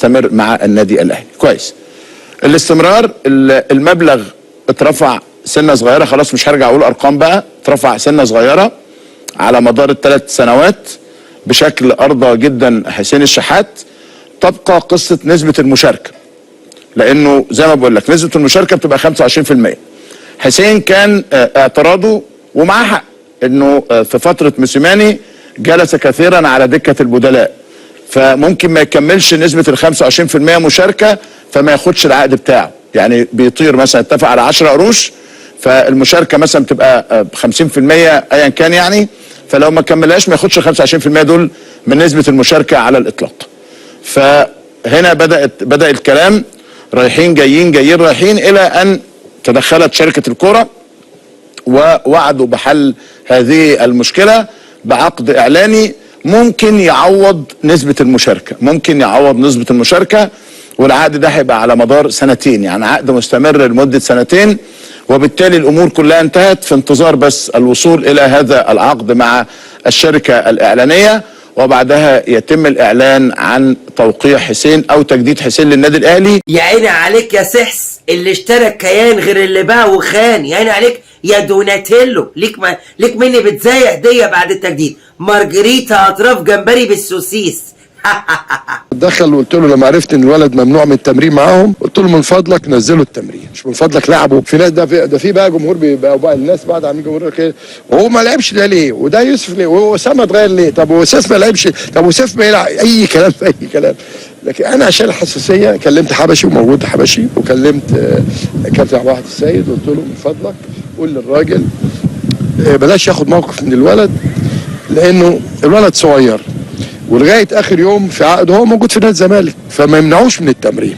استمر مع النادي الاهلي. كويس. الاستمرار، المبلغ اترفع سنه صغيره، خلاص مش هرجع اقول ارقام بقى، اترفع سنه صغيره على مدار ال3 سنوات بشكل ارضى جدا حسين الشحات. تبقى قصه نسبه المشاركه، لانه زي ما بقول لك نسبه المشاركه بتبقى 25%. حسين كان اعتراضه ومعاه حق انه في فتره موسيماني جلس كثيرا على دكه البدلاء، فممكن ما يكملش نسبه ال 25% مشاركه فما ياخدش العقد بتاعه، يعني بيطير مثلا اتفق على 10 قروش فالمشاركه مثلا بتبقى 50% ايا كان يعني، فلو ما كملهاش ما ياخدش 25% دول من نسبه المشاركه على الاطلاق. فهنا بدأ الكلام رايحين جايين رايحين الى ان تدخلت شركه الكره ووعدوا بحل هذه المشكله بعقد اعلاني ممكن يعوض نسبه المشاركه، والعقد ده هيبقى على مدار سنتين، يعني عقد مستمر لمده سنتين، وبالتالي الامور كلها انتهت في انتظار بس الوصول الى هذا العقد مع الشركه الاعلانيه، وبعدها يتم الاعلان عن توقيع حسين او تجديد حسين للنادي الاهلي. يا عيني عليك يا سحس اللي اشترى كيان غير اللي باع وخان، يا عيني عليك يا دوناتيلو، ليك مني بتزاي هديه بعد التجديد، مارجريتا اطراف جمبري بالسوسيس. دخل وقلت له لما عرفت ان الولد ممنوع من التمرين معاهم، قلت له من فضلك نزله التمرين، مش من فضلك لعبه. في ناس ده في بقى جمهور بقى الناس بعد عاملين جمهور كده، وهو ما لعبش ده ليه؟ وده يوسف ليه؟ واسامه اتغير ليه؟ طب وسيف ما لعبش، طب وسيف ما يلعب، اي كلام في اي كلام. لكن انا عشان الحساسيه كلمت حبشي وموجود حبشي، وكلمت كابتن عبد الواحد السيد، قلت له من فضلك قول للراجل بلاش ياخد موقف من الولد، لانه الولد صغير ولغايه اخر يوم في عقده هو موجود في نادي الزمالك، فما يمنعوش من التمرين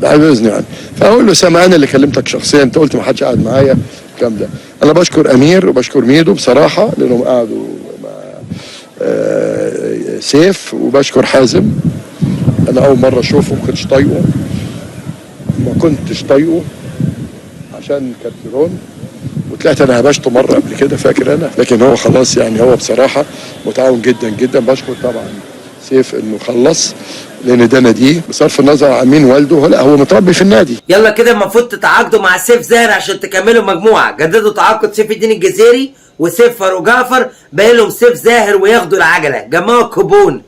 باذن يعني. فاقول له سامع انا اللي كلمتك شخصيا، انت قلت ما حدش قاعد معايا الكلام ده. انا بشكر امير وبشكر ميدو بصراحه لانهم قعدوا مع سيف، وبشكر حازم. انا اول مره اشوفه ما كنتش طايقه عشان كارتيرون، وطلعت انا هبشته مره قبل كده فاكر انا، لكن هو خلاص يعني هو بصراحه متعاون جدا جدا. بشكر طبعا سيف انه خلص لان ده ناديه بصرف النظر عن مين والده، لا هو متربي في النادي. يلا كده المفروض تتعاقدوا مع سيف زاهر عشان تكملوا مجموعه، جددوا تعاقد سيف الدين الجزيري وسيف فاروق جعفر، باقي لهم سيف زاهر وياخدوا العجله، جماعه كوبون.